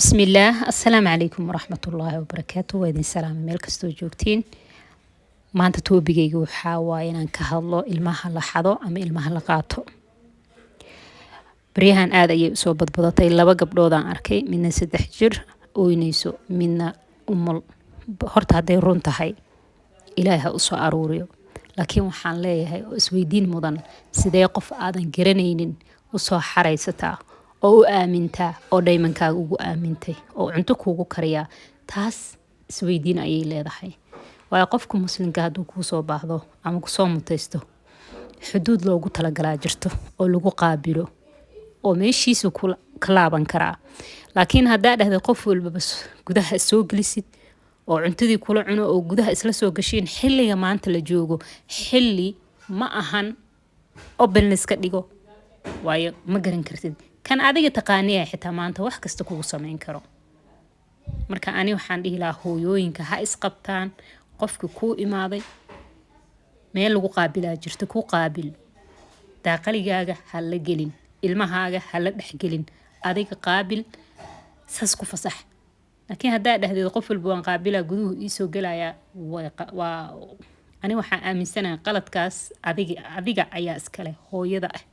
بسم الله السلام عليكم ورحمة الله وبركاته وإذن سلام ميل كستو joogtiin maanta toobigayga waxaa waaye inaan ka hadlo ilmaha la xado ama ilmaha la qaato baryahan aad ayay usoo badbadatay laba gabdhood aan arkay midna 3 jir ooynayso midna umul horta hadday run tahay ilaahay ha u soo aruuriyo laakiin waxaan leeyahay oo isweydiin mudan sidee qof aadan garanaynin u soo xaraysataa oo u aamintaa oo dhaymankaaga ugu aamintay oo cunto kuugu kariyaa taas isweydiin ayay leedahay waayo qofka muslimka hadduu kuu soo baahdo ama ku soo mutaysto xuduud loogu talagalaa jirto oo lagu qaabilo oo meeshiisu ka laaban karaa laakiin haddaa dhahday qof walbaba gudaha soo gelisid oo cuntadii kula cuno oo gudaha isla soo gashiin xilliga maanta la joogo xilli ma ahan open iska dhigo waayo ma garan kartid kan adiga taqaaniya xitaa maanta wax kasta kugu sameyn karo marka ani waxaan dhihi lahaa hooyooyinka ha isqabtaan qofka kuu imaaday meel lagu qaabilaa jirto ku qaabil daaqaligaaga ha la gelin ilmahaaga ha la dhexgelin adiga qaabil saas ku fasax laakiin haddaa dhahdeed qof walba waan qaabilaa guduhu iisoo gelayaa waa ani waxaan aaminsanahay qaladkaas adiga ayaa iskale hooyada ah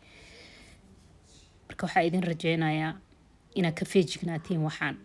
marka waxaa idin rajeynayaa inaad ka feejignaatiin waxaan